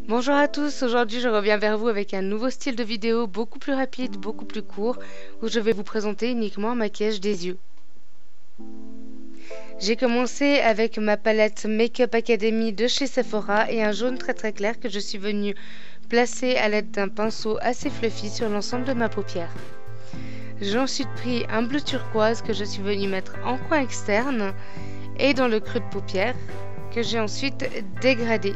Bonjour à tous, aujourd'hui je reviens vers vous avec un nouveau style de vidéo beaucoup plus rapide, beaucoup plus court, où je vais vous présenter uniquement un maquillage des yeux. J'ai commencé avec ma palette Make-up Academy de chez Sephora et un jaune très clair que je suis venue placer à l'aide d'un pinceau assez fluffy sur l'ensemble de ma paupière. J'ai ensuite pris un bleu turquoise que je suis venue mettre en coin externe et dans le creux de paupière que j'ai ensuite dégradé.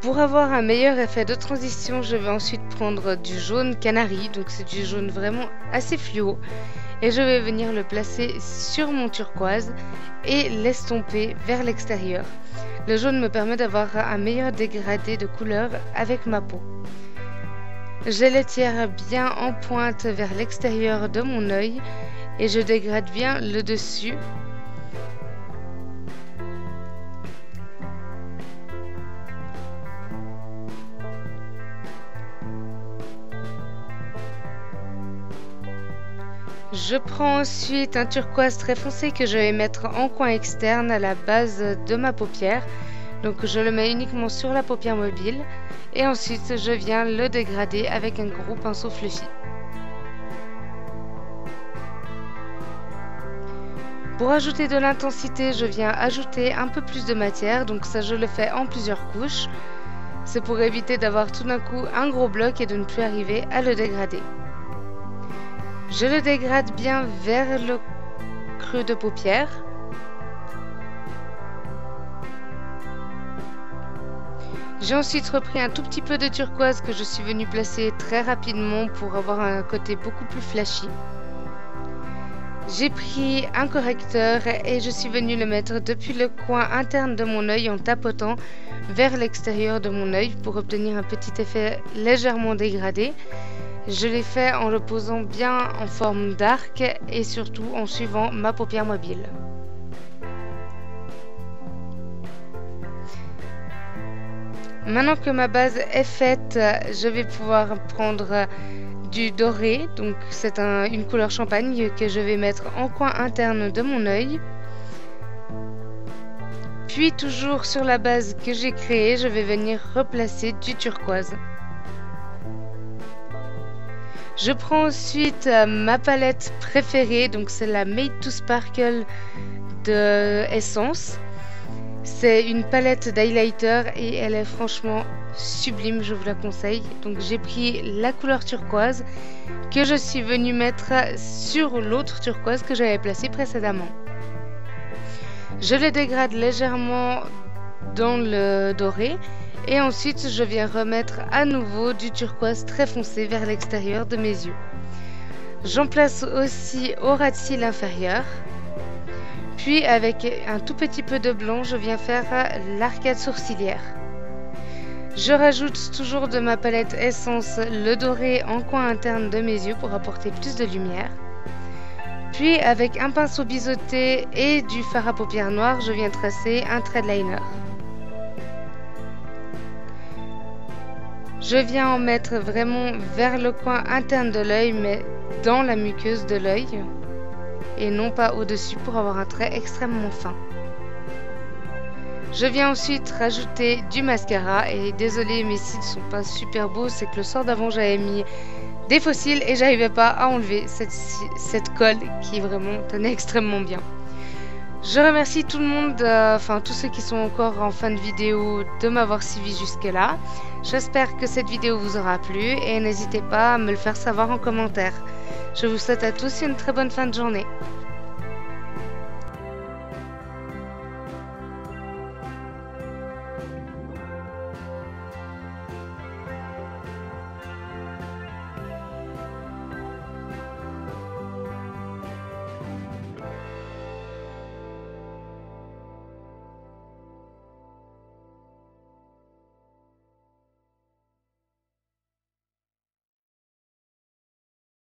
Pour avoir un meilleur effet de transition, je vais ensuite prendre du jaune canari, donc c'est du jaune vraiment assez fluo, et je vais venir le placer sur mon turquoise et l'estomper vers l'extérieur. Le jaune me permet d'avoir un meilleur dégradé de couleur avec ma peau. Je l'étire bien en pointe vers l'extérieur de mon œil et je dégrade bien le dessus. Je prends ensuite un turquoise très foncé que je vais mettre en coin externe à la base de ma paupière. Donc je le mets uniquement sur la paupière mobile et ensuite je viens le dégrader avec un gros pinceau fluffy. Pour ajouter de l'intensité, je viens ajouter un peu plus de matière, donc ça je le fais en plusieurs couches. C'est pour éviter d'avoir tout d'un coup un gros bloc et de ne plus arriver à le dégrader. Je le dégrade bien vers le creux de paupière. J'ai ensuite repris un tout petit peu de turquoise que je suis venue placer très rapidement pour avoir un côté beaucoup plus flashy. J'ai pris un correcteur et je suis venue le mettre depuis le coin interne de mon œil en tapotant vers l'extérieur de mon œil pour obtenir un petit effet légèrement dégradé. Je l'ai fait en le posant bien en forme d'arc et surtout en suivant ma paupière mobile. Maintenant que ma base est faite, je vais pouvoir prendre du doré, donc c'est une couleur champagne que je vais mettre en coin interne de mon œil. Puis toujours sur la base que j'ai créée, je vais venir replacer du turquoise. Je prends ensuite ma palette préférée, donc c'est la Made to Sparkle de Essence. C'est une palette d'highlighter et elle est franchement sublime, je vous la conseille. Donc j'ai pris la couleur turquoise que je suis venue mettre sur l'autre turquoise que j'avais placée précédemment. Je le dégrade légèrement dans le doré. Et ensuite, je viens remettre à nouveau du turquoise très foncé vers l'extérieur de mes yeux. J'en place aussi au ras de cils inférieur. Puis, avec un tout petit peu de blanc, je viens faire l'arcade sourcilière. Je rajoute toujours de ma palette Essence le doré en coin interne de mes yeux pour apporter plus de lumière. Puis, avec un pinceau biseauté et du fard à paupières noires, je viens tracer un trait de liner. Je viens en mettre vraiment vers le coin interne de l'œil, mais dans la muqueuse de l'œil, et non pas au-dessus pour avoir un trait extrêmement fin. Je viens ensuite rajouter du mascara, et désolé mes cils sont pas super beaux, c'est que le soir d'avant j'avais mis des faux cils et j'arrivais pas à enlever cette colle qui vraiment tenait extrêmement bien. Je remercie tout le monde, tous ceux qui sont encore en fin de vidéo, de m'avoir suivi jusque là. J'espère que cette vidéo vous aura plu et n'hésitez pas à me le faire savoir en commentaire. Je vous souhaite à tous une très bonne fin de journée.